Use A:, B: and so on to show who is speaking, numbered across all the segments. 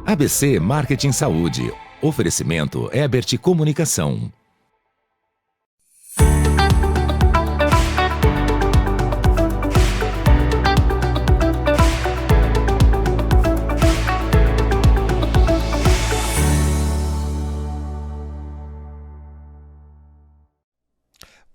A: ABC Marketing Saúde. Oferecimento Ebert Comunicação.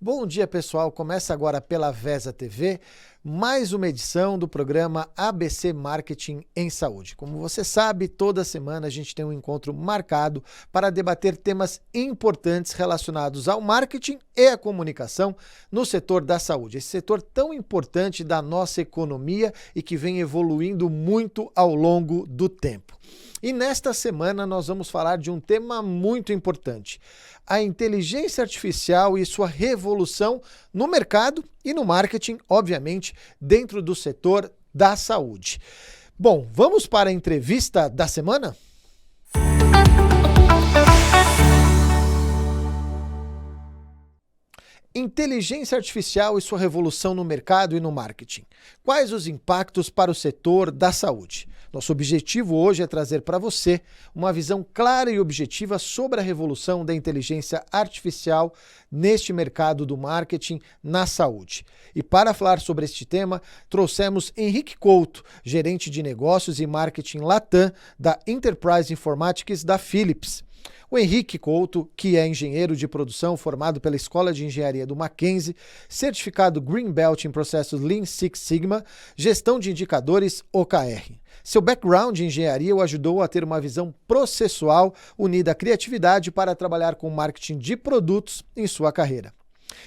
B: Bom dia, pessoal. Começa agora pela VESA TV, mais uma edição do programa ABC Marketing em Saúde. Como você sabe, toda semana a gente tem um encontro marcado para debater temas importantes relacionados ao marketing e à comunicação no setor da saúde. Esse setor tão importante da nossa economia e que vem evoluindo muito ao longo do tempo. E nesta semana nós vamos falar de um tema muito importante: a inteligência artificial e sua revolução no mercado e no marketing, obviamente, dentro do setor da saúde. Bom, vamos para a entrevista da semana? Inteligência artificial e sua revolução no mercado e no marketing. Quais os impactos para o setor da saúde? Nosso objetivo hoje é trazer para você uma visão clara e objetiva sobre a revolução da inteligência artificial neste mercado do marketing na saúde. E para falar sobre este tema, trouxemos Henrique Couto, gerente de negócios e marketing Latam da Enterprise Informatics da Philips. O Henrique Couto, que é engenheiro de produção formado pela Escola de Engenharia do Mackenzie, certificado Green Belt em processos Lean Six Sigma, gestão de indicadores OKR. Seu background em engenharia o ajudou a ter uma visão processual unida à criatividade para trabalhar com marketing de produtos em sua carreira.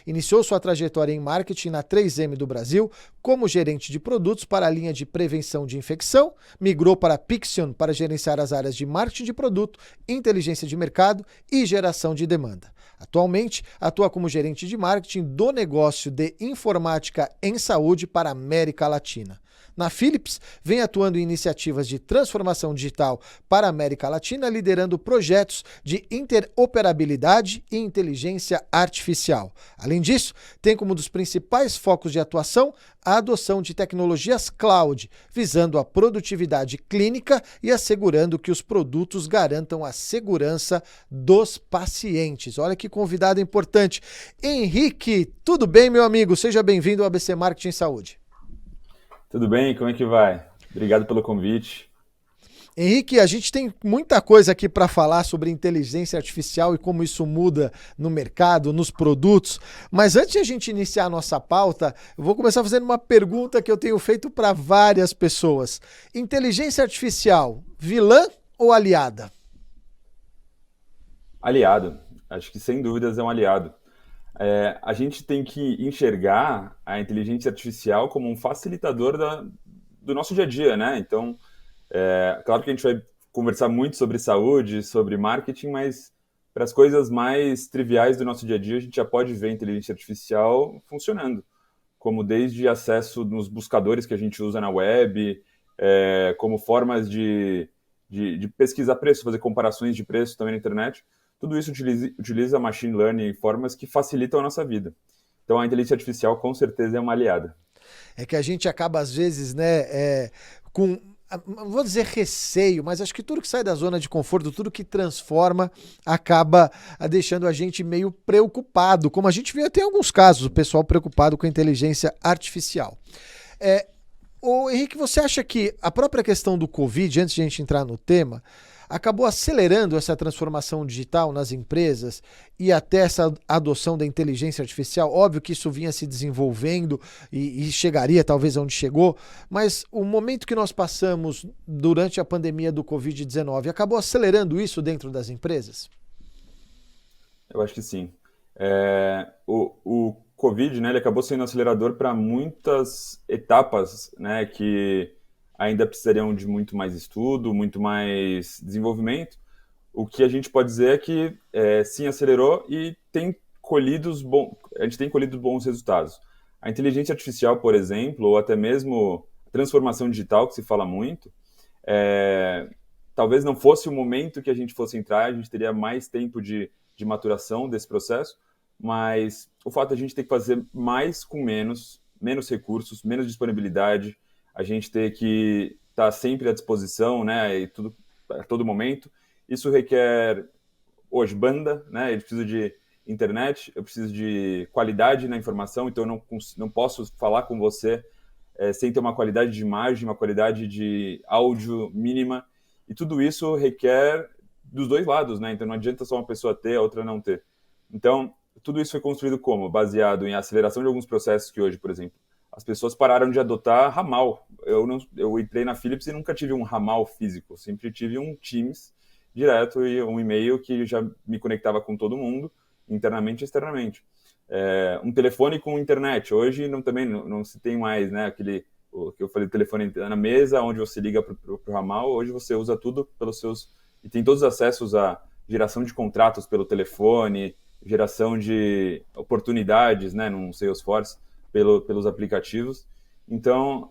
B: Iniciou sua trajetória em marketing na 3M do Brasil como gerente de produtos para a linha de prevenção de infecção, migrou para a Pixion para gerenciar as áreas de marketing de produto, inteligência de mercado e geração de demanda. Atualmente, atua como gerente de marketing do negócio de informática em saúde para a América Latina. Na Philips, vem atuando em iniciativas de transformação digital para a América Latina, liderando projetos de interoperabilidade e inteligência artificial. Além disso, tem como um dos principais focos de atuação a adoção de tecnologias cloud, visando a produtividade clínica e assegurando que os produtos garantam a segurança dos pacientes. Olha que convidado importante. Henrique, tudo bem, meu amigo? Seja bem-vindo ao ABC Marketing Saúde.
C: Tudo bem? Como é que vai? Obrigado pelo convite.
B: Henrique, a gente tem muita coisa aqui para falar sobre inteligência artificial e como isso muda no mercado, nos produtos, mas antes de a gente iniciar a nossa pauta, eu vou começar fazendo uma pergunta que eu tenho feito para várias pessoas. Inteligência artificial, vilã ou aliada?
C: Aliado. Acho que sem dúvidas é um aliado. A gente tem que enxergar a inteligência artificial como um facilitador do nosso dia a dia, né? Então, claro que a gente vai conversar muito sobre saúde, sobre marketing, mas para as coisas mais triviais do nosso dia a dia, a gente já pode ver a inteligência artificial funcionando, como desde acesso nos buscadores que a gente usa na web, como formas de pesquisar preço, fazer comparações de preço também na internet. Tudo isso utiliza machine learning em formas que facilitam a nossa vida. Então, a inteligência artificial, com certeza, é uma aliada.
B: É que a gente acaba, às vezes, né, com, não vou dizer receio, mas acho que tudo que sai da zona de conforto, tudo que transforma, acaba deixando a gente meio preocupado, como a gente vê até em alguns casos, o pessoal preocupado com a inteligência artificial. Ô, Henrique, você acha que a própria questão do Covid, antes de a gente entrar no tema, acabou acelerando essa transformação digital nas empresas e até essa adoção da inteligência artificial? Óbvio que isso vinha se desenvolvendo e chegaria talvez onde chegou, mas o momento que nós passamos durante a pandemia do Covid-19 acabou acelerando isso dentro das empresas?
C: Eu acho que sim. O Covid, né, ele acabou sendo um acelerador para muitas etapas, né, que ainda precisariam de muito mais estudo, muito mais desenvolvimento. O que a gente pode dizer é que sim, acelerou e a gente tem colhido bons resultados. A inteligência artificial, por exemplo, ou até mesmo a transformação digital, que se fala muito, talvez não fosse o momento que a gente fosse entrar, a gente teria mais tempo de maturação desse processo, mas o fato de a gente ter que fazer mais com menos recursos, menos disponibilidade, a gente ter que estar sempre à disposição, né, e tudo a todo momento. Isso requer, hoje, banda, né? Eu preciso de internet, eu preciso de qualidade na informação, então eu não posso falar com você sem ter uma qualidade de imagem, uma qualidade de áudio mínima, e tudo isso requer dos dois lados, né? Então não adianta só uma pessoa ter, a outra não ter. Então, tudo isso foi construído como? Baseado em aceleração de alguns processos que hoje, por exemplo, as pessoas pararam de adotar ramal. Eu entrei na Philips e nunca tive um ramal físico, sempre tive um Teams direto e um e-mail que já me conectava com todo mundo, internamente e externamente. Um telefone com internet. Hoje também não se tem mais, né, o que eu falei, telefone na mesa, onde você liga para o ramal. Hoje você usa tudo pelos seus... E tem todos os acessos à geração de contratos pelo telefone, geração de oportunidades, né, no Salesforce, pelos aplicativos. Então,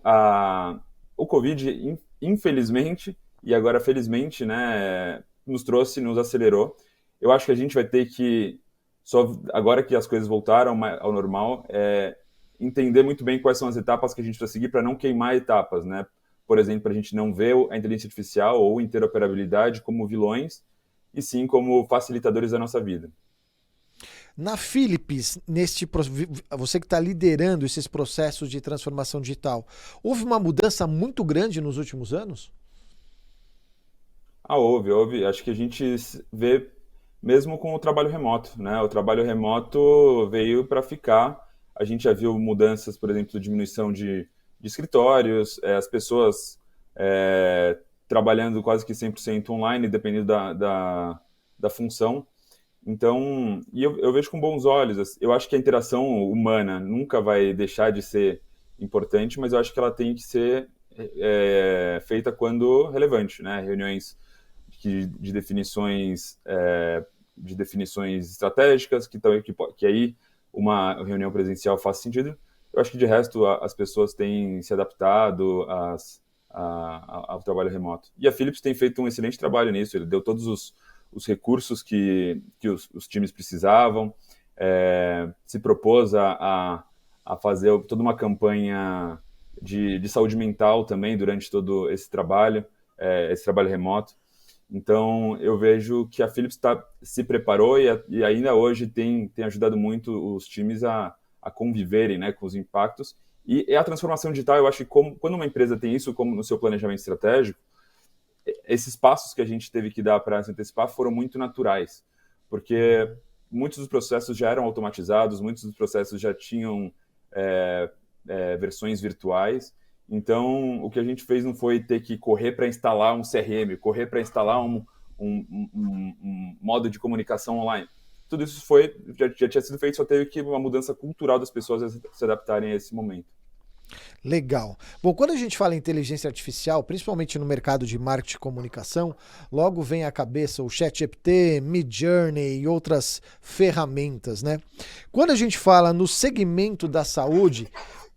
C: o Covid, infelizmente, e agora felizmente, né, nos acelerou. Eu acho que a gente vai ter que, só agora que as coisas voltaram ao normal, entender muito bem quais são as etapas que a gente vai seguir para não queimar etapas, né? Por exemplo, para a gente não ver a inteligência artificial ou interoperabilidade como vilões, e sim como facilitadores da nossa vida.
B: Na Philips, você que está liderando esses processos de transformação digital, houve uma mudança muito grande nos últimos anos?
C: Houve. Acho que a gente vê mesmo com o trabalho remoto, né? O trabalho remoto veio para ficar. A gente já viu mudanças, por exemplo, diminuição de escritórios, as pessoas trabalhando quase que 100% online, dependendo da função. Então, eu vejo com bons olhos. Eu acho que a interação humana nunca vai deixar de ser importante, mas eu acho que ela tem que ser feita quando relevante, né? Reuniões de definições estratégicas, que aí uma reunião presencial faz sentido. Eu acho que de resto as pessoas têm se adaptado ao trabalho remoto. E a Philips tem feito um excelente trabalho nisso. Ele deu todos os recursos que os times precisavam, se propôs a fazer toda uma campanha de saúde mental também durante todo esse trabalho remoto. Então, eu vejo que a Philips se preparou e ainda hoje tem ajudado muito os times a conviverem, né, com os impactos. E a transformação digital, eu acho que quando uma empresa tem isso como no seu planejamento estratégico, esses passos que a gente teve que dar para se antecipar foram muito naturais, porque muitos dos processos já eram automatizados, muitos dos processos já tinham versões virtuais. Então, o que a gente fez não foi ter que correr para instalar um CRM, correr para instalar um modo de comunicação online. Tudo isso já tinha sido feito, só teve que uma mudança cultural das pessoas se adaptarem a esse momento.
B: Legal. Bom, quando a gente fala em inteligência artificial, principalmente no mercado de marketing e comunicação, logo vem à cabeça o ChatGPT, Midjourney e outras ferramentas, né? Quando a gente fala no segmento da saúde,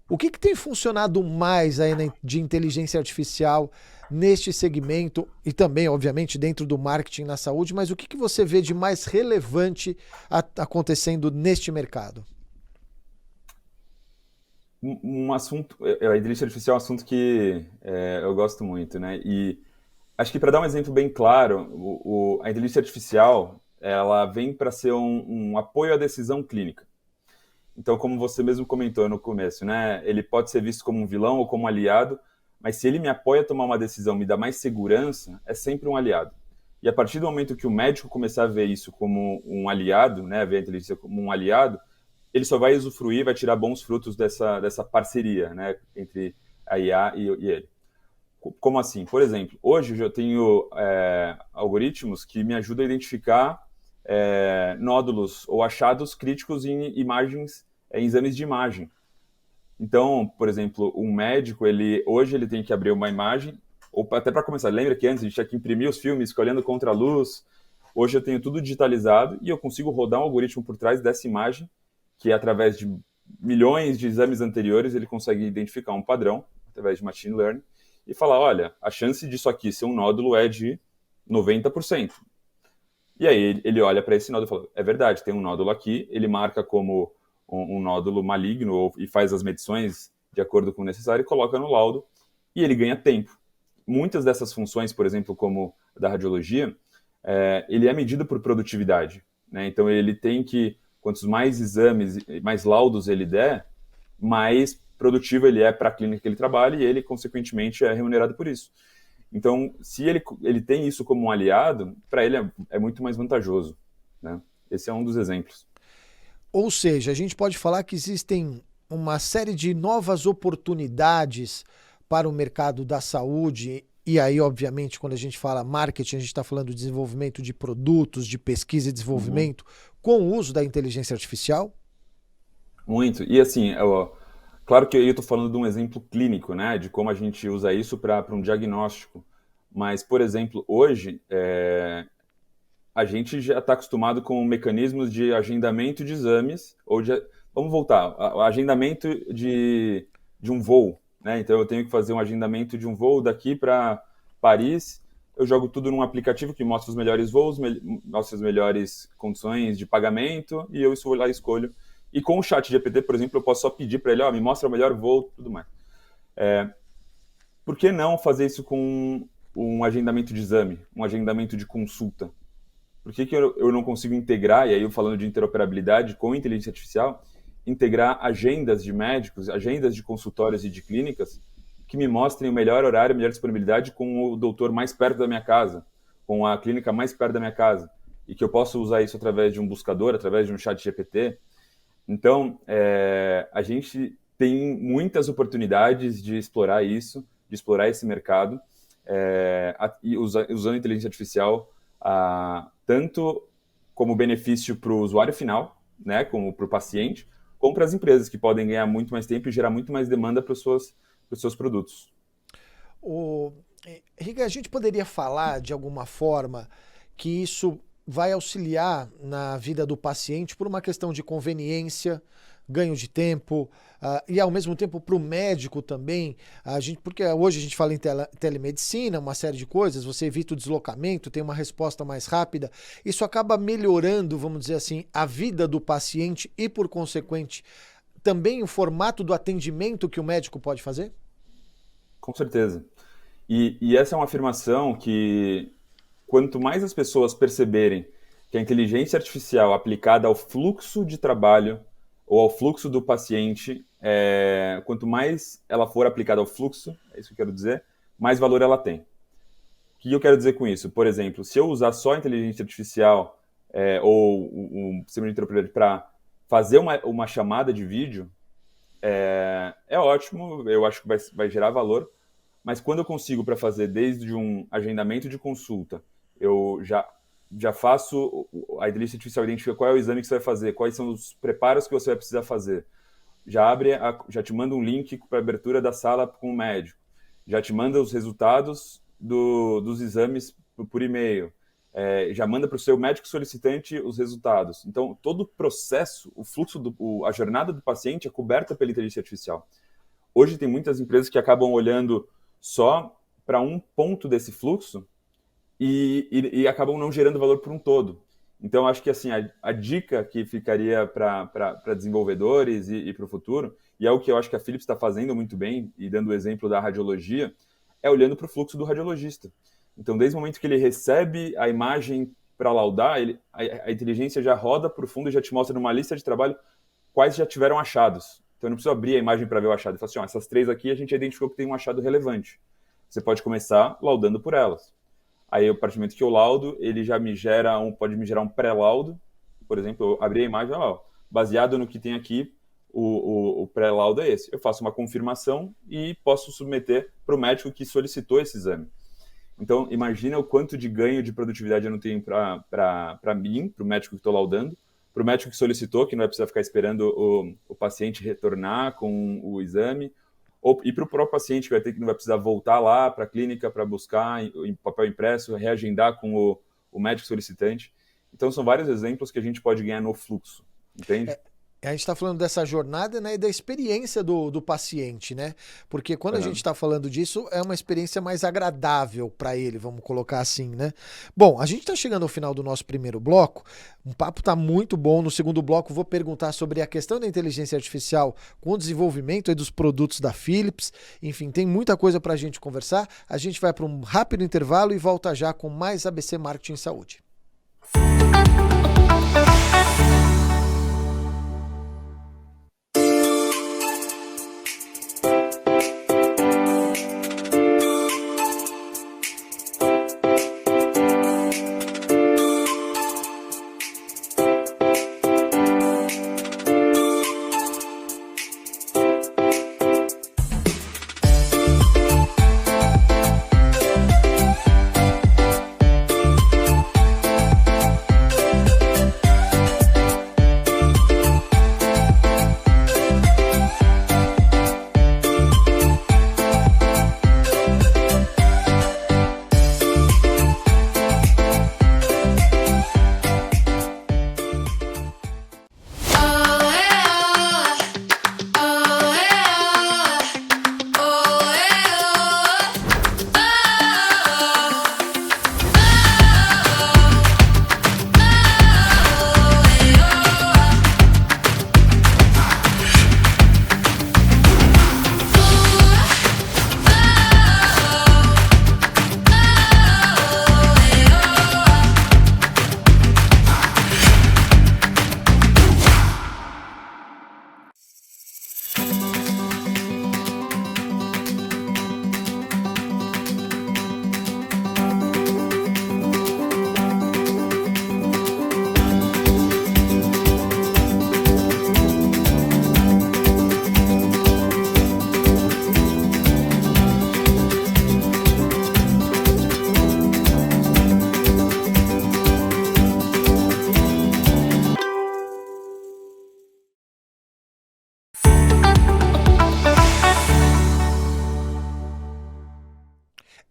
B: o que tem funcionado mais aí de inteligência artificial neste segmento e também, obviamente, dentro do marketing na saúde, mas o que você vê de mais relevante acontecendo neste mercado?
C: Um assunto, a inteligência artificial é um assunto que eu gosto muito, né? E acho que para dar um exemplo bem claro, a inteligência artificial ela vem para ser um apoio à decisão clínica. Então, como você mesmo comentou no começo, né? Ele pode ser visto como um vilão ou como um aliado, mas se ele me apoia a tomar uma decisão, me dá mais segurança, é sempre um aliado. E a partir do momento que o médico começar a ver isso como um aliado, né? Ver a inteligência como um aliado, ele só vai usufruir, vai tirar bons frutos dessa parceria, né? Entre a IA e ele. Como assim? Por exemplo, hoje eu tenho algoritmos que me ajudam a identificar nódulos ou achados críticos em imagens, em exames de imagem. Então, por exemplo, um médico, hoje ele tem que abrir uma imagem, ou até para começar, lembra que antes a gente tinha que imprimir os filmes escolhendo contra a luz? Hoje eu tenho tudo digitalizado e eu consigo rodar um algoritmo por trás dessa imagem, que através de milhões de exames anteriores ele consegue identificar um padrão, através de machine learning, e falar, olha, a chance disso aqui ser um nódulo é de 90%. E aí ele olha para esse nódulo e fala, é verdade, tem um nódulo aqui, ele marca como um nódulo maligno e faz as medições de acordo com o necessário e coloca no laudo, e ele ganha tempo. Muitas dessas funções, por exemplo, como da radiologia, ele é medido por produtividade, né? Então, ele tem que, quantos mais exames, mais laudos ele der, mais produtivo ele é para a clínica que ele trabalha e ele, consequentemente, é remunerado por isso. Então, se ele tem isso como um aliado, para ele é muito mais vantajoso, né? Esse é um dos exemplos.
B: Ou seja, a gente pode falar que existem uma série de novas oportunidades para o mercado da saúde. E aí, obviamente, quando a gente fala marketing, a gente está falando de desenvolvimento de produtos, de pesquisa e desenvolvimento, com o uso da inteligência artificial?
C: Muito. E assim, claro que eu estou falando de um exemplo clínico, né, de como a gente usa isso para um diagnóstico. Mas, por exemplo, hoje, a gente já está acostumado com mecanismos de agendamento de exames, vamos voltar, agendamento de um voo, né? Então, eu tenho que fazer um agendamento de um voo daqui para Paris, eu jogo tudo num aplicativo que mostra os melhores voos, mostra as melhores condições de pagamento, e eu vou lá e escolho. E com o chat GPT, por exemplo, eu posso só pedir para ele, me mostra o melhor voo, tudo mais. Por que não fazer isso com um agendamento de exame, um agendamento de consulta? Por que eu não consigo integrar, e aí eu falando de interoperabilidade com inteligência artificial, integrar agendas de médicos, agendas de consultórios e de clínicas que me mostrem o melhor horário, a melhor disponibilidade com o doutor mais perto da minha casa, com a clínica mais perto da minha casa, e que eu possa usar isso através de um buscador, através de um chat GPT. Então, a gente tem muitas oportunidades de explorar isso, de explorar esse mercado, e usando inteligência artificial tanto como benefício para o usuário final, né, como para o paciente, como para as empresas que podem ganhar muito mais tempo e gerar muito mais demanda para os seus produtos.
B: Riga, a gente poderia falar de alguma forma que isso vai auxiliar na vida do paciente por uma questão de conveniência, ganho de tempo, e ao mesmo tempo para o médico também, porque hoje a gente fala em telemedicina, uma série de coisas, você evita o deslocamento, tem uma resposta mais rápida, isso acaba melhorando, vamos dizer assim, a vida do paciente e, por consequente, também o formato do atendimento que o médico pode fazer?
C: Com certeza. E essa é uma afirmação que, quanto mais as pessoas perceberem que a inteligência artificial aplicada ao fluxo de trabalho ou ao fluxo do paciente, quanto mais ela for aplicada ao fluxo, é isso que eu quero dizer, mais valor ela tem. O que eu quero dizer com isso? Por exemplo, se eu usar só a inteligência artificial ou o sistema de interoperabilidade para fazer uma chamada de vídeo, é ótimo, eu acho que vai gerar valor, mas quando eu consigo para fazer desde um agendamento de consulta, eu já faço, a inteligência artificial identifica qual é o exame que você vai fazer, quais são os preparos que você vai precisar fazer, já te manda um link para abertura da sala com o médico, já te manda os resultados dos exames por e-mail, já manda para o seu médico solicitante os resultados. Então, todo o processo, o fluxo, a jornada do paciente é coberta pela inteligência artificial. Hoje tem muitas empresas que acabam olhando só para um ponto desse fluxo e acabam não gerando valor por um todo. Então, acho que assim, a dica que ficaria para desenvolvedores e para o futuro, e é o que eu acho que a Philips está fazendo muito bem, e dando o exemplo da radiologia, é olhando para o fluxo do radiologista. Então, desde o momento que ele recebe a imagem para laudar, a inteligência já roda para o fundo e já te mostra numa lista de trabalho quais já tiveram achados. Então, eu não preciso abrir a imagem para ver o achado. Eu falo assim, essas 3 aqui a gente identificou que tem um achado relevante. Você pode começar laudando por elas. Aí, a partir do momento que eu laudo, ele já pode me gerar um pré-laudo. Por exemplo, eu abri a imagem, baseado no que tem aqui, o pré-laudo é esse. Eu faço uma confirmação e posso submeter para o médico que solicitou esse exame. Então, imagina o quanto de ganho de produtividade eu não tenho para mim, para o médico que estou laudando, para o médico que solicitou, que não vai precisar ficar esperando o paciente retornar com o exame, e para o próprio paciente, que não vai precisar voltar lá para a clínica para buscar em papel impresso, reagendar com o médico solicitante. Então, são vários exemplos que a gente pode ganhar no fluxo, entende?
B: A gente está falando dessa jornada, né, e da experiência do paciente, né? Porque quando a gente está falando disso, é uma experiência mais agradável para ele, vamos colocar assim, né? Bom, a gente está chegando ao final do nosso primeiro bloco. O papo está muito bom. No segundo bloco, vou perguntar sobre a questão da inteligência artificial com o desenvolvimento aí dos produtos da Philips. Enfim, tem muita coisa para a gente conversar. A gente vai para um rápido intervalo e volta já com mais ABC Marketing Saúde.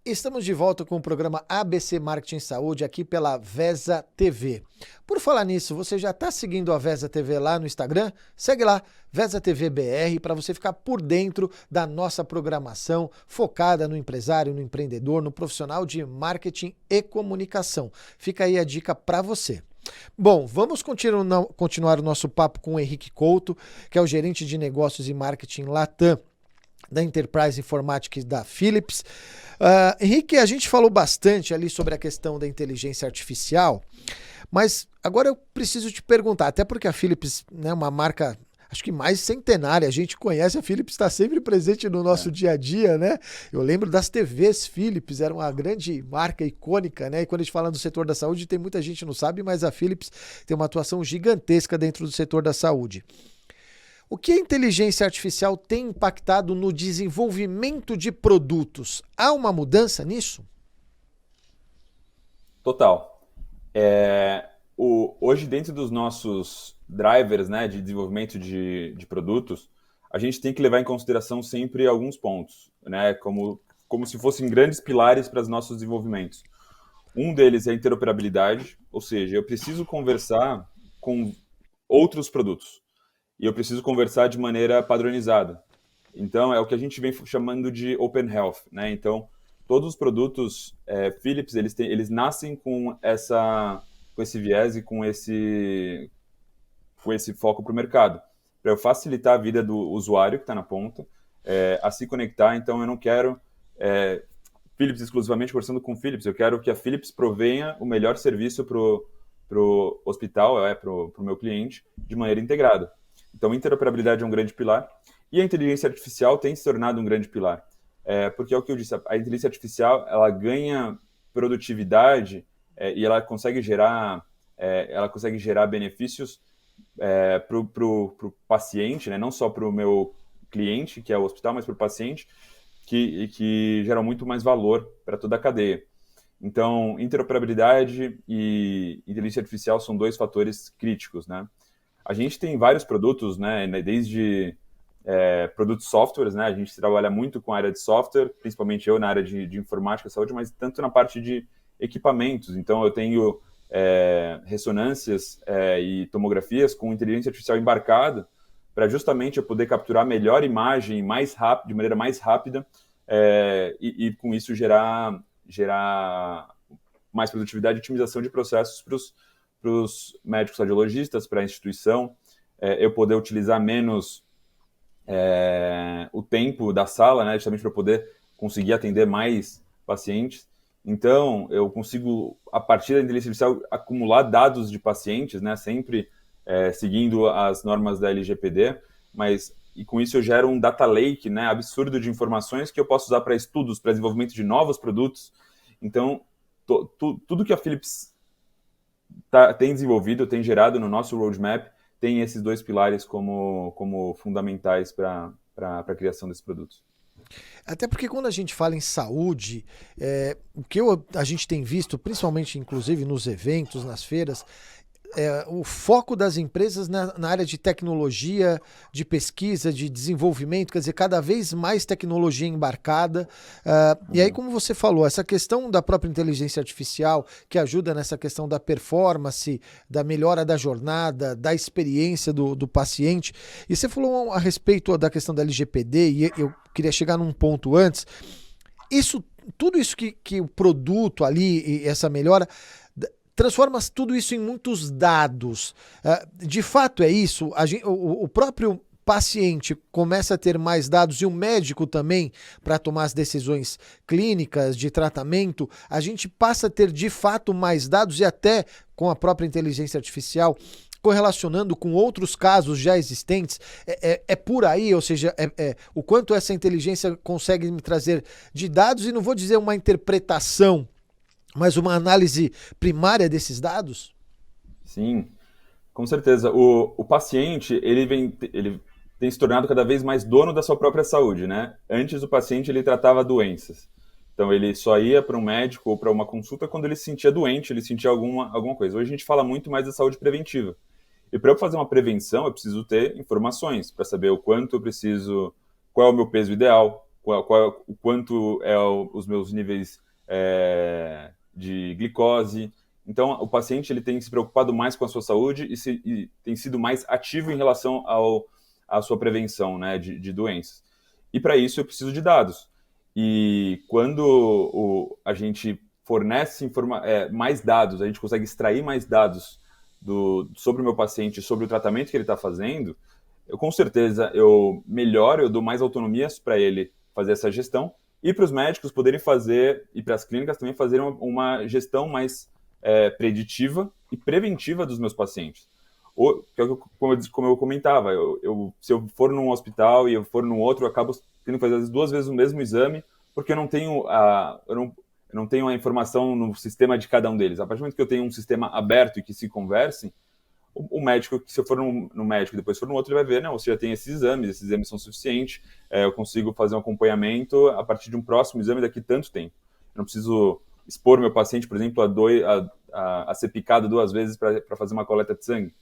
B: Estamos de volta com o programa ABC Marketing Saúde aqui pela Vesa TV. Por falar nisso, você já está seguindo a Vesa TV lá no Instagram? Segue lá, Vesa TV BR, para você ficar por dentro da nossa programação focada no empresário, no empreendedor, no profissional de marketing e comunicação. Fica aí a dica para você. Bom, vamos continuar o nosso papo com o Henrique Couto, que é o gerente de negócios e marketing Latam da Enterprise Informatics da Philips. Henrique, a gente falou bastante ali sobre a questão da inteligência artificial, mas agora eu preciso te perguntar, até porque a Philips é, né, uma marca, acho que mais centenária, a gente conhece, a Philips está sempre presente no nosso dia a dia, né? Eu lembro das TVs Philips, era uma grande marca icônica, né? E quando a gente fala do setor da saúde, tem muita gente que não sabe, mas a Philips tem uma atuação gigantesca dentro do setor da saúde. O que a inteligência artificial tem impactado no desenvolvimento de produtos? Há uma mudança nisso?
C: Total. Hoje, dentro dos nossos drivers, né, de desenvolvimento de produtos, a gente tem que levar em consideração sempre alguns pontos, né, como se fossem grandes pilares para os nossos desenvolvimentos. Um deles é a interoperabilidade, ou seja, eu preciso conversar com outros produtos. E eu preciso conversar de maneira padronizada. Então, é o que a gente vem chamando de Open Health, né? Então, todos os produtos Philips, eles nascem com esse viés e com esse foco para o mercado. Para eu facilitar a vida do usuário que está na ponta, a se conectar. Então, eu não quero Philips exclusivamente conversando com Philips. Eu quero que a Philips provenha o melhor serviço para o hospital, para o meu cliente, de maneira integrada. Então, interoperabilidade é um grande pilar e a inteligência artificial tem se tornado um grande pilar. Porque é o que eu disse, a inteligência artificial ela ganha produtividade e ela consegue gerar benefícios para o paciente, né? Não só para o meu cliente, que é o hospital, mas para o paciente, que geram muito mais valor para toda a cadeia. Então, interoperabilidade e inteligência artificial são dois fatores críticos, né? A gente tem vários produtos, né, desde produtos softwares, né, a gente trabalha muito com a área de software, principalmente eu na área de informática e saúde, mas tanto na parte de equipamentos. Então, eu tenho ressonâncias e tomografias com inteligência artificial embarcada, para justamente eu poder capturar melhor imagem mais rápido, de maneira mais rápida, e com isso gerar mais produtividade e otimização de processos para os médicos radiologistas, para a instituição, eu poder utilizar menos o tempo da sala, né, justamente para poder conseguir atender mais pacientes. Então, eu consigo, a partir da inteligência artificial, acumular dados de pacientes, né, sempre seguindo as normas da LGPD, e com isso eu gero um data lake, né, absurdo de informações que eu posso usar para estudos, para desenvolvimento de novos produtos. Então, tudo que a Philips tem desenvolvido, tem gerado no nosso roadmap, tem esses dois pilares como fundamentais para a criação desses produtos.
B: Até porque quando a gente fala em saúde, o que a gente tem visto, principalmente inclusive nos eventos, nas feiras, o foco das empresas na área de tecnologia, de pesquisa, de desenvolvimento, quer dizer, cada vez mais tecnologia embarcada. E aí, como você falou, essa questão da própria inteligência artificial, que ajuda nessa questão da performance, da melhora da jornada, da experiência do paciente. E você falou a respeito da questão da LGPD, e eu queria chegar num ponto antes. Tudo isso que o produto ali, e essa melhora, transforma tudo isso em muitos dados. De fato é isso? O próprio paciente começa a ter mais dados e o médico também para tomar as decisões clínicas de tratamento. A gente passa a ter de fato mais dados e até com a própria inteligência artificial correlacionando com outros casos já existentes. É por aí, ou seja, o quanto essa inteligência consegue me trazer de dados, e não vou dizer uma interpretação, mas uma análise primária desses dados?
C: Sim, com certeza. O paciente, ele tem se tornado cada vez mais dono da sua própria saúde, né? Antes, o paciente, ele tratava doenças. Então, ele só ia para um médico ou para uma consulta quando ele se sentia doente, ele sentia alguma coisa. Hoje, a gente fala muito mais da saúde preventiva. E para eu fazer uma prevenção, eu preciso ter informações para saber o quanto eu preciso, qual é o meu peso ideal, o quanto os meus níveis de glicose. Então, o paciente ele tem se preocupado mais com a sua saúde e tem sido mais ativo em relação à sua prevenção, né, de doenças. E para isso eu preciso de dados. E quando a gente fornece mais dados, a gente consegue extrair mais dados sobre o meu paciente, sobre o tratamento que ele está fazendo, com certeza eu melhoro, eu dou mais autonomias para ele fazer essa gestão, e para os médicos poderem fazer, e para as clínicas também fazerem uma gestão mais preditiva e preventiva dos meus pacientes. Como eu comentava, se eu for num hospital e eu for num outro, eu acabo tendo que fazer 2 vezes o mesmo exame, porque eu não tenho a informação no sistema de cada um deles. A partir do momento que eu tenho um sistema aberto e que se conversem, o médico, se eu for no médico e depois for no outro, ele vai ver, não, você já tem esses exames são suficientes, eu consigo fazer um acompanhamento a partir de um próximo exame daqui tanto tempo. Eu não preciso expor meu paciente, por exemplo, a ser picado 2 vezes para fazer uma coleta de sangue.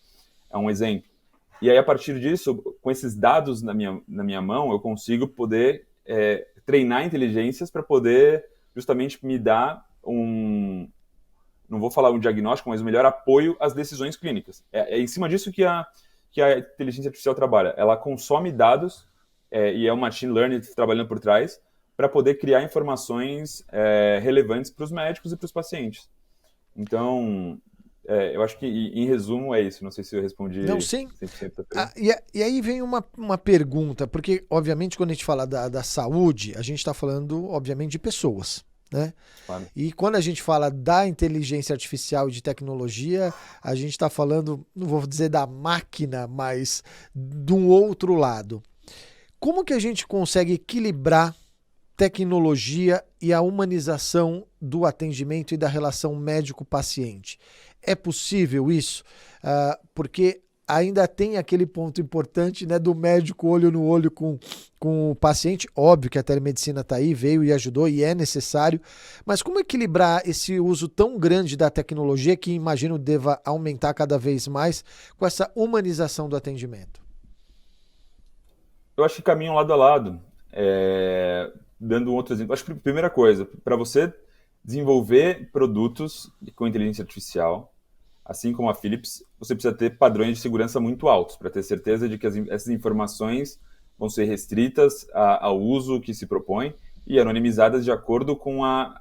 C: É um exemplo. E aí, a partir disso, com esses dados na minha mão, eu consigo poder treinar inteligências para poder justamente me dar não vou falar um diagnóstico, mas o melhor apoio às decisões clínicas. É em cima disso que a inteligência artificial trabalha. Ela consome dados, e é o machine learning trabalhando por trás, para poder criar informações relevantes para os médicos e para os pacientes. Então, eu acho que, em resumo, é isso. Não sei se eu respondi.
B: Não, sim.
C: 100%.
B: E aí vem uma pergunta, porque, obviamente, quando a gente fala da saúde, a gente está falando, obviamente, de pessoas, né?
C: Claro.
B: E quando a gente fala da inteligência artificial e de tecnologia, a gente está falando, não vou dizer da máquina, mas de um outro lado. Como que a gente consegue equilibrar tecnologia e a humanização do atendimento e da relação médico-paciente? É possível isso? Porque ainda tem aquele ponto importante, né, do médico olho no olho com o paciente. Óbvio que a telemedicina está aí, veio e ajudou e é necessário, mas como equilibrar esse uso tão grande da tecnologia, que imagino deva aumentar cada vez mais, com essa humanização do atendimento?
C: Eu acho que caminham lado a lado. Dando um outro exemplo, acho que a primeira coisa, para você desenvolver produtos com inteligência artificial, assim como a Philips, você precisa ter padrões de segurança muito altos para ter certeza de que essas informações vão ser restritas ao uso que se propõe e anonimizadas de acordo com a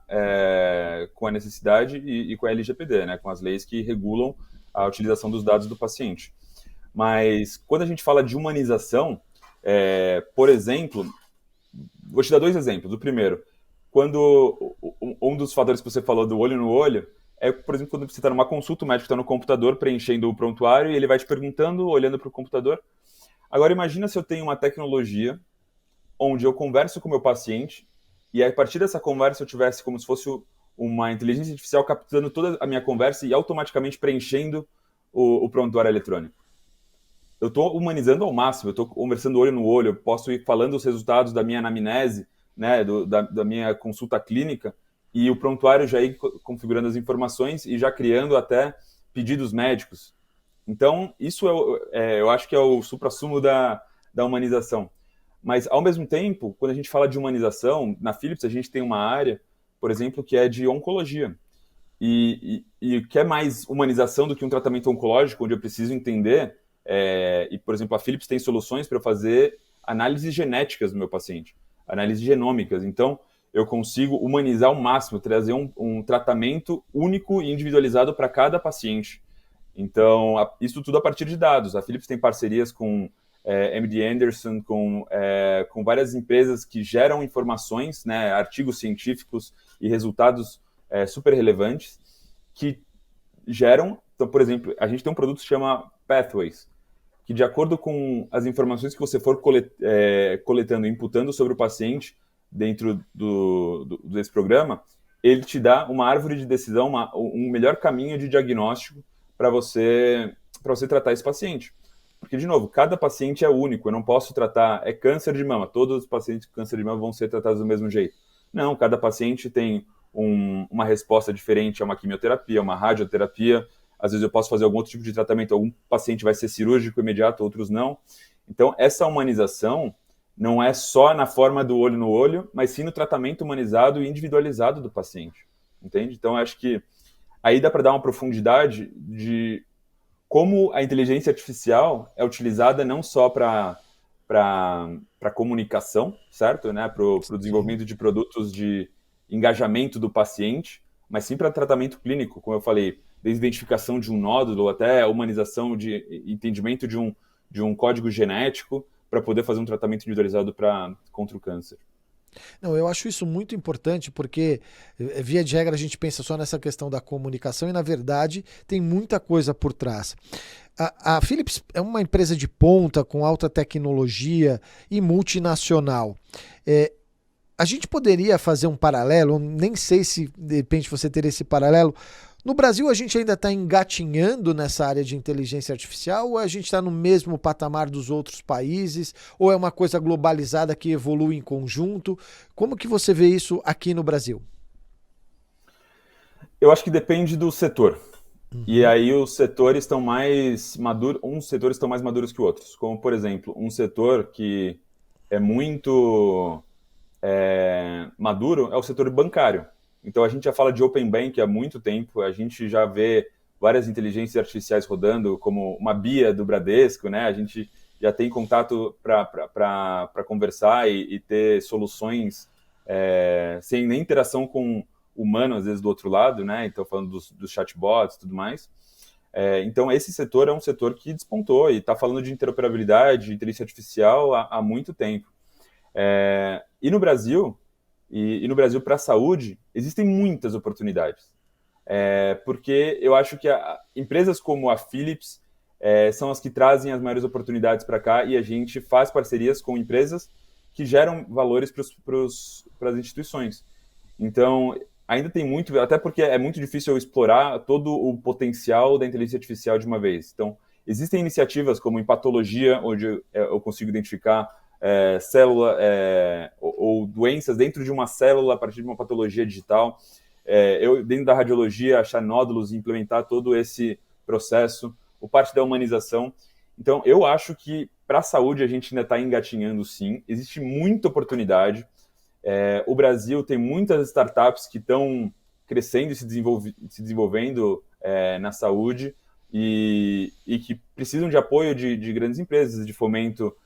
C: necessidade e com a LGPD, né, com as leis que regulam a utilização dos dados do paciente. Mas quando a gente fala de humanização, por exemplo, vou te dar 2 exemplos. O primeiro, quando um dos fatores que você falou do olho no olho, por exemplo, quando você está numa consulta, o médico está no computador preenchendo o prontuário e ele vai te perguntando, olhando para o computador. Agora imagina se eu tenho uma tecnologia onde eu converso com o meu paciente e a partir dessa conversa eu tivesse como se fosse uma inteligência artificial captando toda a minha conversa e automaticamente preenchendo o prontuário eletrônico. Eu estou humanizando ao máximo, eu estou conversando olho no olho, eu posso ir falando os resultados da minha anamnese, né, da minha consulta clínica, e o prontuário já ir configurando as informações e já criando até pedidos médicos. Então, isso eu acho que é o suprassumo da humanização. Mas, ao mesmo tempo, quando a gente fala de humanização, na Philips a gente tem uma área, por exemplo, que é de oncologia. E que é mais humanização do que um tratamento oncológico, onde eu preciso entender, e, por exemplo, a Philips tem soluções para fazer análises genéticas do meu paciente, análises genômicas. Então, eu consigo humanizar ao máximo, trazer um tratamento único e individualizado para cada paciente. Então, isso tudo a partir de dados. A Philips tem parcerias com MD Anderson, com várias empresas que geram informações, né, artigos científicos e resultados super relevantes que geram. Então, por exemplo, a gente tem um produto que se chama Pathways, que de acordo com as informações que você for coletando e imputando sobre o paciente dentro desse programa, ele te dá uma árvore de decisão, um melhor caminho de diagnóstico para você tratar esse paciente. Porque, de novo, cada paciente é único, eu não posso tratar, câncer de mama, todos os pacientes com câncer de mama vão ser tratados do mesmo jeito. Não, cada paciente tem uma resposta diferente a uma quimioterapia, uma radioterapia, às vezes eu posso fazer algum outro tipo de tratamento, algum paciente vai ser cirúrgico imediato, outros não. Então, essa humanização não é só na forma do olho no olho, mas sim no tratamento humanizado e individualizado do paciente, entende? Então, acho que aí dá para dar uma profundidade de como a inteligência artificial é utilizada não só para comunicação, certo? Né? Para o desenvolvimento de produtos de engajamento do paciente, mas sim para tratamento clínico, como eu falei, desde identificação de um nódulo até a humanização de entendimento de um código genético para poder fazer um tratamento individualizado contra o câncer.
B: Não, eu acho isso muito importante porque, via de regra, a gente pensa só nessa questão da comunicação e, na verdade, tem muita coisa por trás. A Philips é uma empresa de ponta, com alta tecnologia e multinacional. A gente poderia fazer um paralelo, nem sei se, de repente, você teria esse paralelo. No Brasil, a gente ainda está engatinhando nessa área de inteligência artificial ou a gente está no mesmo patamar dos outros países? Ou é uma coisa globalizada que evolui em conjunto? Como que você vê isso aqui no Brasil?
C: Eu acho que depende do setor. E aí os setores estão mais maduros, uns setores estão mais maduros que outros. Como, por exemplo, um setor que é muito maduro é o setor bancário. Então, a gente já fala de Open Bank há muito tempo, a gente já vê várias inteligências artificiais rodando, como uma BIA do Bradesco, né? A gente já tem contato para conversar e ter soluções sem nem interação com humano, às vezes, do outro lado, né? Então, falando dos chatbots e tudo mais. Então, esse setor é um setor que despontou e está falando de interoperabilidade, de inteligência artificial há muito tempo. E no Brasil... E no Brasil, para a saúde, existem muitas oportunidades. Porque eu acho que empresas como a Philips são as que trazem as maiores oportunidades para cá e a gente faz parcerias com empresas que geram valores para as instituições. Então, ainda tem muito, até porque é muito difícil eu explorar todo o potencial da inteligência artificial de uma vez. Então, existem iniciativas como em patologia, onde eu consigo identificar célula ou doenças dentro de uma célula a partir de uma patologia digital. Eu, dentro da radiologia, achar nódulos e implementar todo esse processo, o parte da humanização. Então, eu acho que para a saúde a gente ainda está engatinhando, sim. Existe muita oportunidade. O Brasil tem muitas startups que estão crescendo e se desenvolvendo na saúde e que precisam de apoio de grandes empresas, de fomento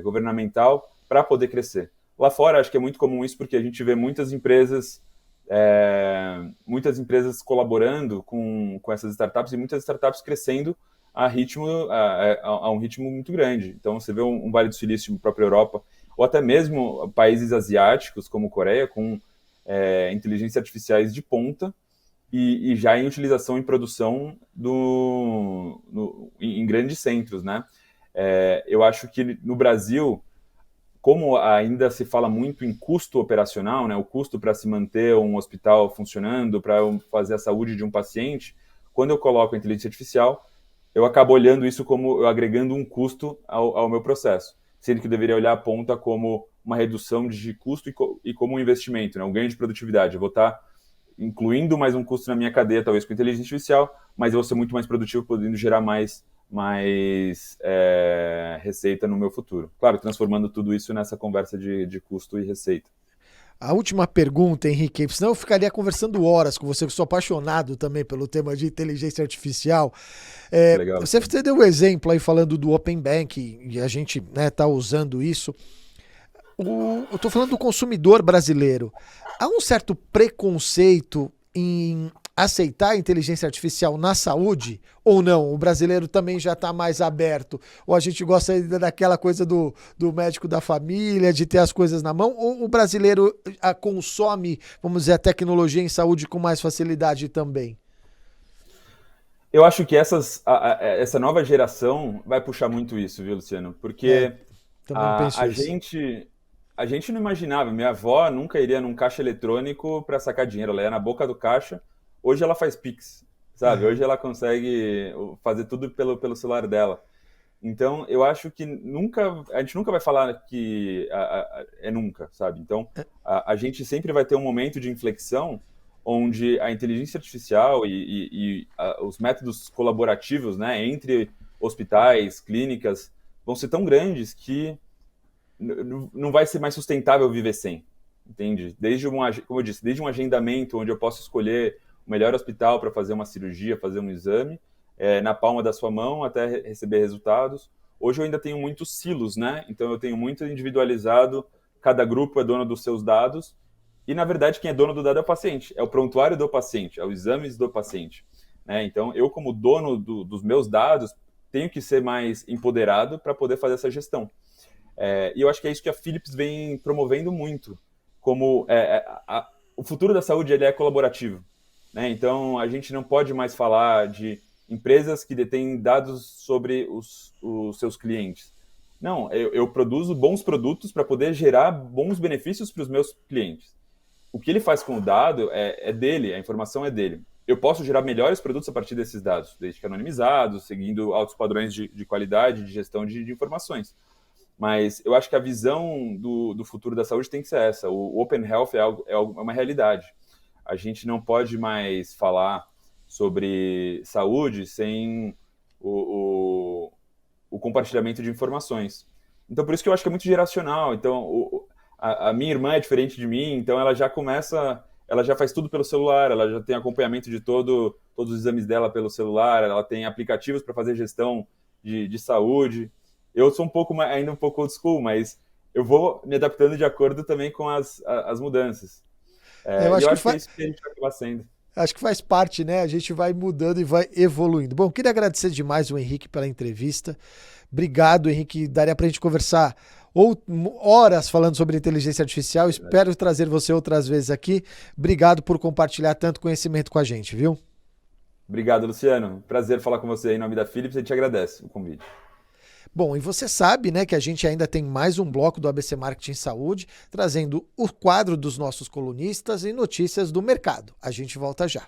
C: governamental para poder crescer. Lá fora, acho que é muito comum isso, porque a gente vê muitas empresas colaborando com essas startups e muitas startups crescendo a um ritmo muito grande. Então, você vê um Vale do Silício, a própria Europa, ou até mesmo países asiáticos, como Coreia, com inteligências artificiais de ponta e já em utilização em produção em grandes centros, né? Eu acho que no Brasil, como ainda se fala muito em custo operacional, né, o custo para se manter um hospital funcionando, para fazer a saúde de um paciente, quando eu coloco a inteligência artificial, eu acabo olhando isso como agregando um custo ao meu processo, sendo que eu deveria olhar a ponta como uma redução de custo e como um investimento, né, um ganho de produtividade. Eu vou estar incluindo mais um custo na minha cadeia, talvez com inteligência artificial, mas eu vou ser muito mais produtivo, podendo gerar mais receita no meu futuro. Claro, transformando tudo isso nessa conversa de custo e receita.
B: A última pergunta, Henrique, senão eu ficaria conversando horas com você, que sou apaixonado também pelo tema de inteligência artificial.
C: Legal.
B: Você deu um exemplo aí falando do Open Bank, e a gente tá usando isso. Eu estou falando do consumidor brasileiro. Há um certo preconceito em aceitar a inteligência artificial na saúde ou não? O brasileiro também já está mais aberto? Ou a gente gosta ainda daquela coisa do médico da família, de ter as coisas na mão? Ou o brasileiro consome, vamos dizer, a tecnologia em saúde com mais facilidade também?
C: Eu acho que essa nova geração vai puxar muito isso, viu, Luciano? Porque a gente não imaginava. Minha avó nunca iria num caixa eletrônico para sacar dinheiro. Ela ia na boca do caixa. Hoje ela faz Pix, sabe? Hoje ela consegue fazer tudo pelo celular dela. Então, eu acho que a gente nunca vai falar que é nunca, sabe? Então, a gente sempre vai ter um momento de inflexão onde a inteligência artificial e os métodos colaborativos, né, entre hospitais, clínicas, vão ser tão grandes que não vai ser mais sustentável viver sem, entende? Como eu disse, desde um agendamento onde eu posso escolher o melhor hospital para fazer uma cirurgia, fazer um exame, na palma da sua mão até receber resultados. Hoje eu ainda tenho muitos silos, né? Então eu tenho muito individualizado, cada grupo é dono dos seus dados, e na verdade quem é dono do dado é o paciente, é o prontuário do paciente, é os exames do paciente, né? Então eu, como dono dos meus dados, tenho que ser mais empoderado para poder fazer essa gestão. E eu acho que é isso que a Philips vem promovendo muito, como o futuro da saúde ele é colaborativo, né? Então a gente não pode mais falar de empresas que detêm dados sobre os seus clientes. Não, eu produzo bons produtos para poder gerar bons benefícios para os meus clientes. O que ele faz com o dado é dele, a informação é dele. Eu posso gerar melhores produtos a partir desses dados, desde que anonimizados, seguindo altos padrões de qualidade, de gestão de informações. Mas eu acho que a visão do futuro da saúde tem que ser essa. O Open Health é uma realidade. A gente não pode mais falar sobre saúde sem o compartilhamento de informações. Então, por isso que eu acho que é muito geracional. Então, a minha irmã é diferente de mim, então ela já faz tudo pelo celular, ela já tem acompanhamento de todos os exames dela pelo celular, ela tem aplicativos para fazer gestão de saúde. Eu sou ainda um pouco old school, mas eu vou me adaptando de acordo também com as mudanças. Eu acho que é isso que a gente vai acabar sendo.
B: Acho que faz parte, né? A gente vai mudando e vai evoluindo. Bom, queria agradecer demais o Henrique pela entrevista. Obrigado, Henrique. Daria para a gente conversar horas falando sobre inteligência artificial. Espero trazer você outras vezes aqui. Obrigado por compartilhar tanto conhecimento com a gente, viu?
C: Obrigado, Luciano. Prazer falar com você em nome da Philips. A gente agradece o convite.
B: Bom, e você sabe, né, que a gente ainda tem mais um bloco do ABC Marketing Saúde, trazendo o quadro dos nossos colunistas e notícias do mercado. A gente volta já.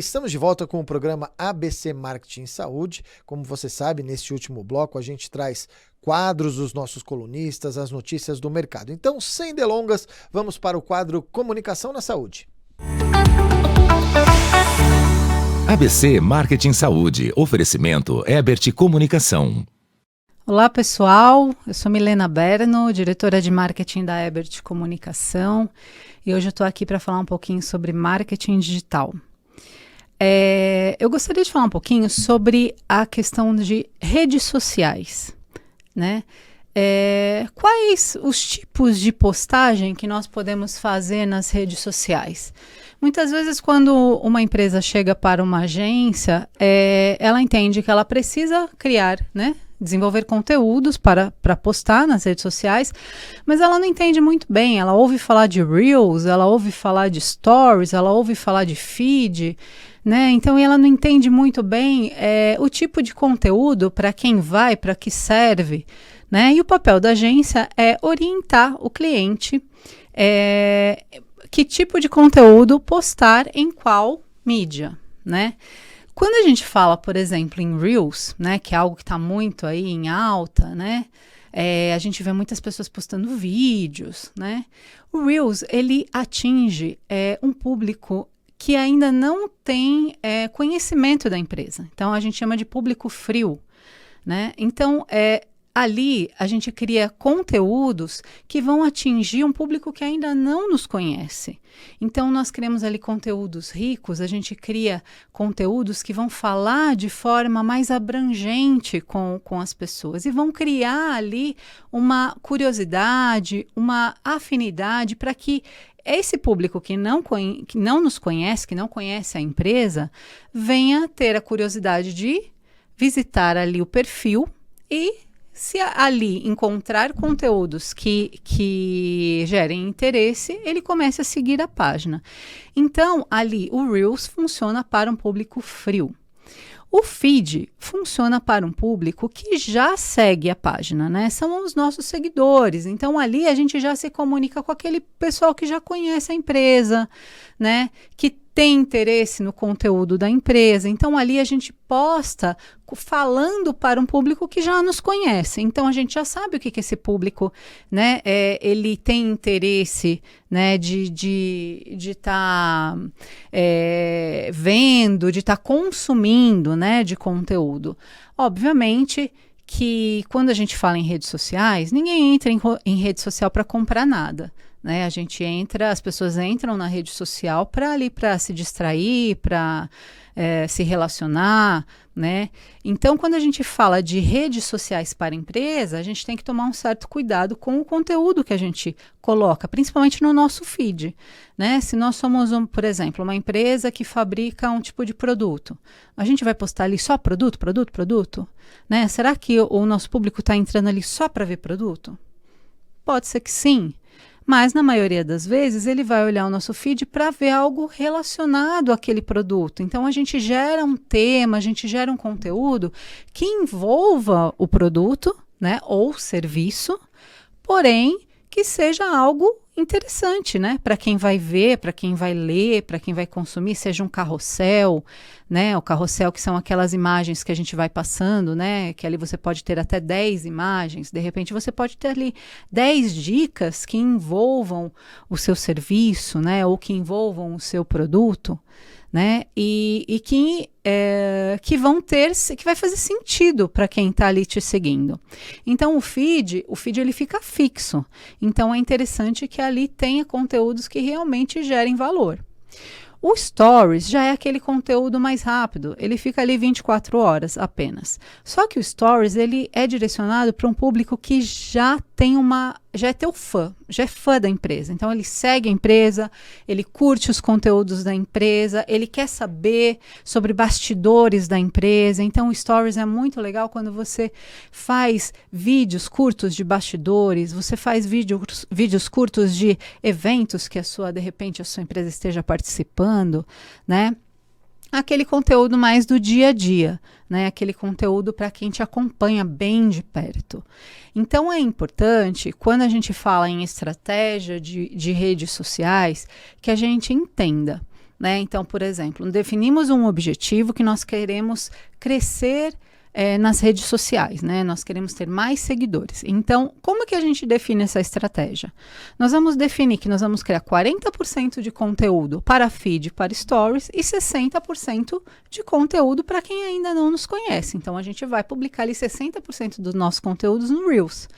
B: estamos de volta com o programa ABC Marketing Saúde. Como você sabe, neste último bloco a gente traz quadros dos nossos colunistas, as notícias do mercado. Então, sem delongas, vamos para o quadro Comunicação na Saúde.
A: ABC Marketing Saúde. Oferecimento Ebert Comunicação.
D: Olá pessoal, eu sou Milena Berno, diretora de marketing da Ebert Comunicação, e hoje eu estou aqui para falar um pouquinho sobre marketing digital. Eu gostaria de falar um pouquinho sobre a questão de redes sociais, né? Quais os tipos de postagem que nós podemos fazer nas redes sociais? Muitas vezes, quando uma empresa chega para uma agência, ela entende que ela precisa criar, né? Desenvolver conteúdos para postar nas redes sociais, mas ela não entende muito bem. Ela ouve falar de Reels, ela ouve falar de Stories, ela ouve falar de Feed, né? Então ela não entende muito bem o tipo de conteúdo, para quem vai, para que serve, né? E o papel da agência é orientar o cliente que tipo de conteúdo postar em qual mídia, né? Quando a gente fala, por exemplo, em Reels, né, que é algo que está muito aí em alta, né, a gente vê muitas pessoas postando vídeos, né? O Reels, ele atinge um público que ainda não tem conhecimento da empresa. Então, a gente chama de público frio, né? Então, ali a gente cria conteúdos que vão atingir um público que ainda não nos conhece. Então, nós criamos ali conteúdos ricos, a gente cria conteúdos que vão falar de forma mais abrangente com as pessoas e vão criar ali uma curiosidade, uma afinidade para que esse público que não nos conhece, que não conhece a empresa, venha ter a curiosidade de visitar ali o perfil e, se ali encontrar conteúdos que gerem interesse, ele começa a seguir a página. Então, ali o Reels funciona para um público frio. O feed funciona para um público que já segue a página, né? São os nossos seguidores. Então, ali a gente já se comunica com aquele pessoal que já conhece a empresa, né? Que tem interesse no conteúdo da empresa. Então, ali a gente posta falando para um público que já nos conhece. Então, a gente já sabe o que esse público, né, ele tem interesse, né, de estar vendo, de estar consumindo, né, de conteúdo. Obviamente que quando a gente fala em redes sociais, ninguém entra em rede social para comprar nada, né? As pessoas entram na rede social para se distrair, para se relacionar, né? Então, quando a gente fala de redes sociais para empresa, a gente tem que tomar um certo cuidado com o conteúdo que a gente coloca, principalmente no nosso feed, né? Se nós somos, por exemplo, uma empresa que fabrica um tipo de produto, a gente vai postar ali só produto, né? Será que o nosso público está entrando ali só para ver produto? Pode ser que sim. Mas, na maioria das vezes, ele vai olhar o nosso feed para ver algo relacionado àquele produto. Então, a gente gera um tema, a gente gera um conteúdo que envolva o produto, né, ou serviço, porém, que seja algo interessante, né, para quem vai ver, para quem vai ler, para quem vai consumir, seja um carrossel, né, o carrossel que são aquelas imagens que a gente vai passando, né, que ali você pode ter até 10 imagens, de repente você pode ter ali 10 dicas que envolvam o seu serviço, né, ou que envolvam o seu produto, né, e que vão ter, que vai fazer sentido para quem está ali te seguindo. Então, o feed ele fica fixo. Então, é interessante que ali tenha conteúdos que realmente gerem valor. O Stories já é aquele conteúdo mais rápido, ele fica ali 24 horas apenas. Só que o Stories, ele é direcionado para um público que já é teu fã, já é fã da empresa. Então, ele segue a empresa, ele curte os conteúdos da empresa, ele quer saber sobre bastidores da empresa. Então, o Stories é muito legal quando você faz vídeos curtos de bastidores, você faz vídeos curtos de eventos que de repente, a sua empresa esteja participando, né? Aquele conteúdo mais do dia a dia, né? Aquele conteúdo para quem te acompanha bem de perto. Então, é importante, quando a gente fala em estratégia de redes sociais, que a gente entenda, né? Então, por exemplo, definimos um objetivo que nós queremos crescer nas redes sociais, né? Nós queremos ter mais seguidores. Então, como que a gente define essa estratégia? Nós vamos definir que nós vamos criar 40% de conteúdo para feed, para stories e 60% de conteúdo para quem ainda não nos conhece. Então, a gente vai publicar ali 60% dos nossos conteúdos no Reels,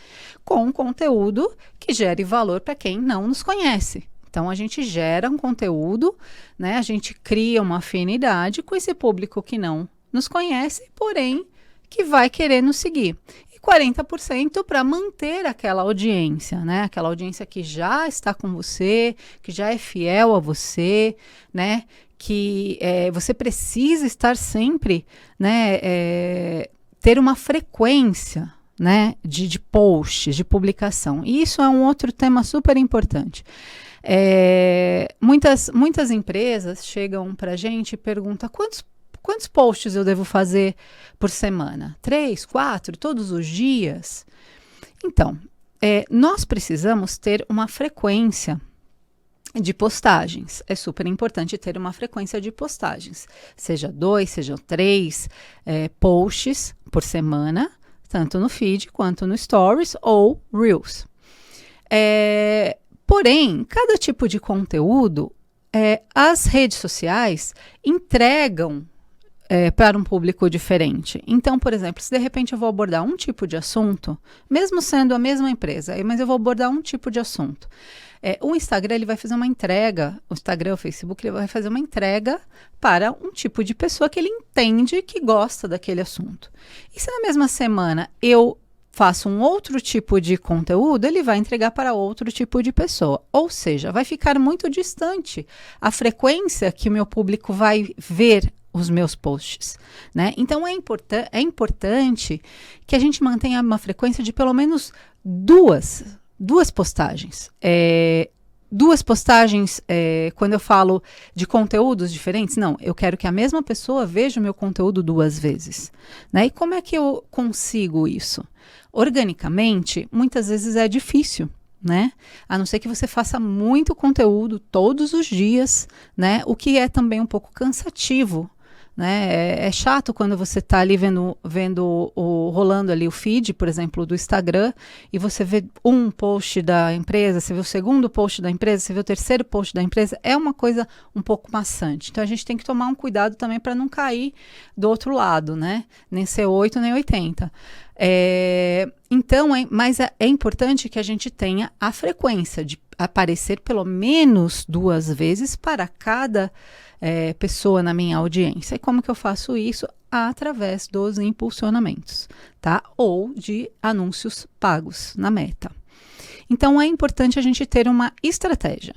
D: com conteúdo que gere valor para quem não nos conhece. Então, a gente gera um conteúdo, né? A gente cria uma afinidade com esse público que não nos conhece, porém, que vai querer nos seguir. E 40% para manter aquela audiência, né? Aquela audiência que já está com você, que já é fiel a você, né? Que você precisa estar sempre, né? Ter uma frequência, né? De posts, de publicação. E isso é um outro tema super importante. Muitas empresas chegam para a gente e perguntam quantos posts eu devo fazer por semana? 3, 4, todos os dias? Então, nós precisamos ter uma frequência de postagens. É super importante ter uma frequência de postagens. Seja 2, seja 3 posts por semana, tanto no feed quanto no Stories ou Reels. Porém, cada tipo de conteúdo, as redes sociais entregam para um público diferente. Então, por exemplo, se de repente eu vou abordar um tipo de assunto, mesmo sendo a mesma empresa, mas eu vou abordar um tipo de assunto. O Instagram ele vai fazer uma entrega, o Instagram, o Facebook, ele vai fazer uma entrega para um tipo de pessoa que ele entende que gosta daquele assunto. E se na mesma semana eu faço um outro tipo de conteúdo, ele vai entregar para outro tipo de pessoa. Ou seja, vai ficar muito distante a frequência que o meu público vai ver os meus posts, né? Então, é importante que a gente mantenha uma frequência de pelo menos duas postagens. Duas postagens, quando eu falo de conteúdos diferentes, não, eu quero que a mesma pessoa veja o meu conteúdo 2 vezes, né? E como é que eu consigo isso? Organicamente, muitas vezes é difícil, né? A não ser que você faça muito conteúdo todos os dias, né? O que é também um pouco cansativo, né? É chato quando você está ali rolando ali o feed, por exemplo, do Instagram, e você vê um post da empresa, você vê o segundo post da empresa, você vê o terceiro post da empresa, é uma coisa um pouco maçante. Então, a gente tem que tomar um cuidado também para não cair do outro lado, né? Nem ser 8, nem 80. Mas é importante que a gente tenha a frequência de aparecer pelo menos 2 vezes para cada pessoa na minha audiência. E como que eu faço isso? Através dos impulsionamentos, tá? Ou de anúncios pagos na Meta. Então, é importante a gente ter uma estratégia.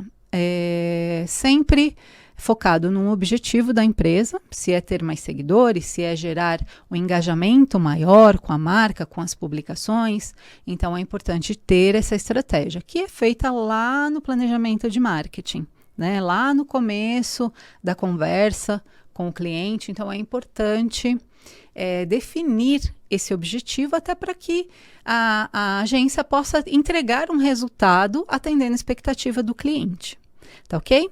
D: Sempre focado num objetivo da empresa, se é ter mais seguidores, se é gerar um engajamento maior com a marca, com as publicações. Então, é importante ter essa estratégia, que é feita lá no planejamento de marketing, né? Lá no começo da conversa com o cliente. Então, é importante definir esse objetivo até para que a agência possa entregar um resultado atendendo a expectativa do cliente. Tá ok?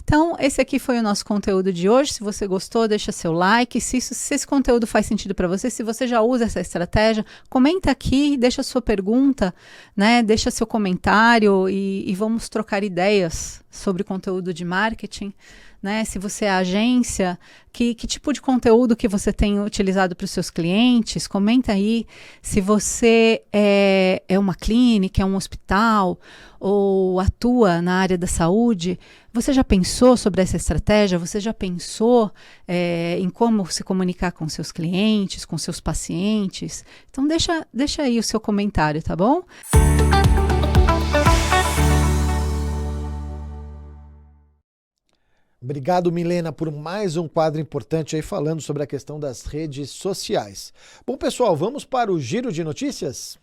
D: Então, esse aqui foi o nosso conteúdo de hoje. Se você gostou, deixa seu like. Se esse conteúdo faz sentido para você, se você já usa essa estratégia, comenta aqui, deixa sua pergunta, né? Deixa seu comentário e vamos trocar ideias sobre conteúdo de marketing, né? Se você é agência, que tipo de conteúdo que você tem utilizado para os seus clientes, comenta aí. Se você é uma clínica, é um hospital ou atua na área da saúde, você já pensou sobre essa estratégia? Você já pensou em como se comunicar com seus clientes, com seus pacientes? Então deixa aí o seu comentário, tá bom?
B: Obrigado, Milena, por mais um quadro importante aí falando sobre a questão das redes sociais. Bom, pessoal, vamos para o giro de notícias?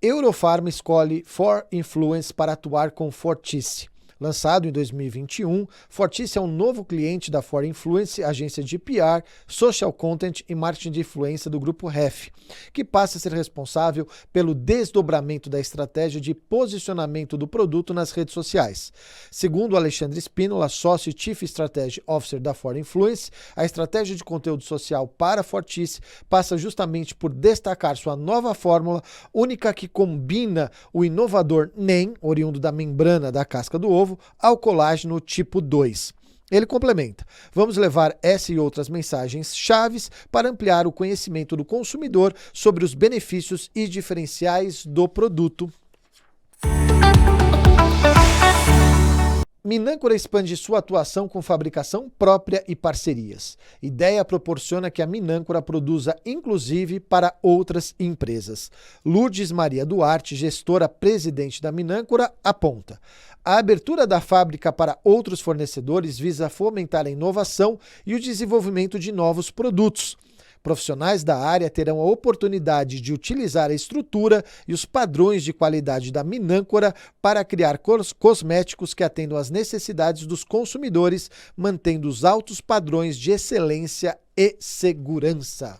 B: Eurofarma escolhe 4Influence para atuar com Fortice. Lançado em 2021, Fortice é um novo cliente da For Influence, agência de PR, social content e marketing de influência do grupo Ref, que passa a ser responsável pelo desdobramento da estratégia de posicionamento do produto nas redes sociais. Segundo Alexandre Spínola, sócio e Chief Strategy Officer da For Influence, a estratégia de conteúdo social para Fortice passa justamente por destacar sua nova fórmula, única que combina o inovador NEM, oriundo da membrana da casca do ovo, ao colágeno tipo 2. Ele complementa: vamos levar essa e outras mensagens chaves para ampliar o conhecimento do consumidor sobre os benefícios e diferenciais do produto. Minâncora expande sua atuação com fabricação própria e parcerias. Ideia proporciona que a Minâncora produza inclusive para outras empresas. Lourdes Maria Duarte, gestora-presidente da Minâncora, aponta: a abertura da fábrica para outros fornecedores visa fomentar a inovação e o desenvolvimento de novos produtos. Profissionais da área terão a oportunidade de utilizar a estrutura e os padrões de qualidade da Minâncora para criar cosméticos que atendam às necessidades dos consumidores, mantendo os altos padrões de excelência e segurança.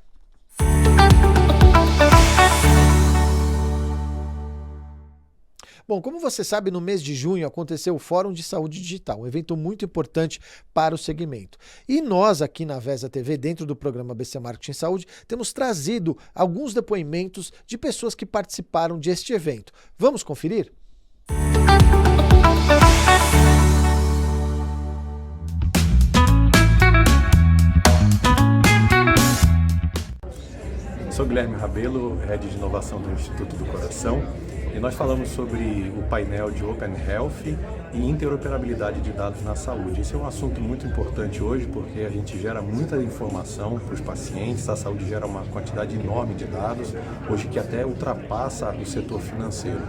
B: Bom, como você sabe, no mês de junho aconteceu o Fórum de Saúde Digital, um evento muito importante para o segmento. E nós aqui na Vesa TV, dentro do programa ABC Marketing Saúde, temos trazido alguns depoimentos de pessoas que participaram deste evento. Vamos conferir?
E: Sou Guilherme Rabelo, Head de Inovação do Instituto do Coração, e nós falamos sobre o painel de Open Health e interoperabilidade de dados na saúde. Esse é um assunto muito importante hoje porque a gente gera muita informação para os pacientes, a saúde gera uma quantidade enorme de dados, hoje que até ultrapassa o setor financeiro.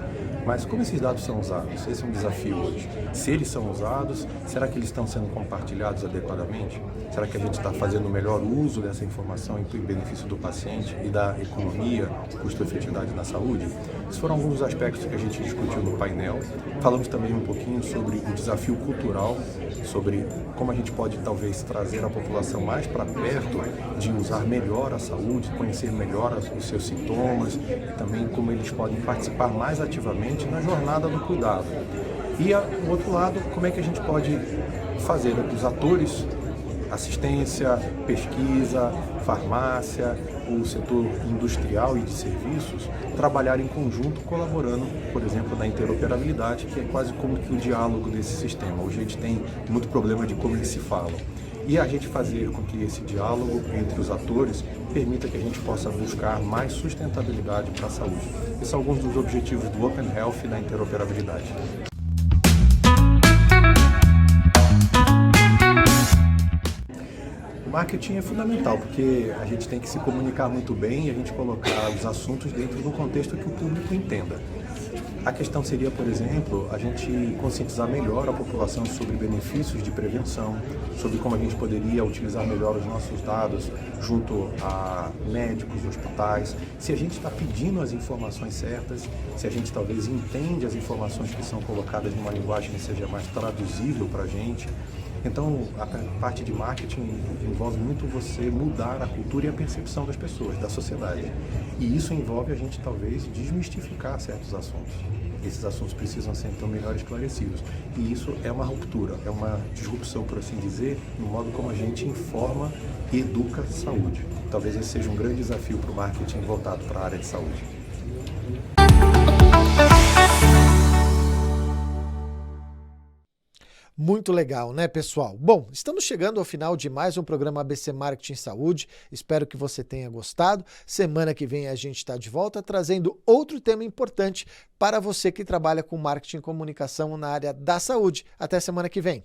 E: Mas como esses dados são usados? Esse é um desafio hoje. Se eles são usados, será que eles estão sendo compartilhados adequadamente? Será que a gente está fazendo o melhor uso dessa informação em benefício do paciente e da economia, custo-efetividade na saúde? Esses foram alguns aspectos que a gente discutiu no painel. Falamos também um pouquinho sobre o desafio cultural, sobre como a gente pode talvez trazer a população mais para perto de usar melhor a saúde, conhecer melhor os seus sintomas e também como eles podem participar mais ativamente na jornada do cuidado. E, do outro lado, como é que a gente pode fazer os atores, assistência, pesquisa, farmácia, o setor industrial e de serviços, trabalhar em conjunto, colaborando, por exemplo, na interoperabilidade, que é quase como que o diálogo desse sistema. Hoje a gente tem muito problema de como eles se falam. E a gente fazer com que esse diálogo entre os atores permita que a gente possa buscar mais sustentabilidade para a saúde. Esses são alguns dos objetivos do Open Health e da interoperabilidade. O marketing é fundamental, porque a gente tem que se comunicar muito bem e a gente colocar os assuntos dentro do contexto que o público entenda. A questão seria, por exemplo, a gente conscientizar melhor a população sobre benefícios de prevenção, sobre como a gente poderia utilizar melhor os nossos dados junto a médicos, hospitais, se a gente está pedindo as informações certas, se a gente talvez entende as informações que são colocadas numa linguagem que seja mais traduzível para a gente. Então, a parte de marketing envolve muito você mudar a cultura e a percepção das pessoas, da sociedade. E isso envolve a gente, talvez, desmistificar certos assuntos. Esses assuntos precisam ser, então, melhor esclarecidos. E isso é uma ruptura, é uma disrupção, por assim dizer, no modo como a gente informa e educa a saúde. Talvez esse seja um grande desafio para o marketing voltado para a área de saúde.
B: Muito legal, né, pessoal? Bom, estamos chegando ao final de mais um programa ABC Marketing Saúde. Espero que você tenha gostado. Semana que vem a gente está de volta trazendo outro tema importante para você que trabalha com marketing e comunicação na área da saúde. Até semana que vem.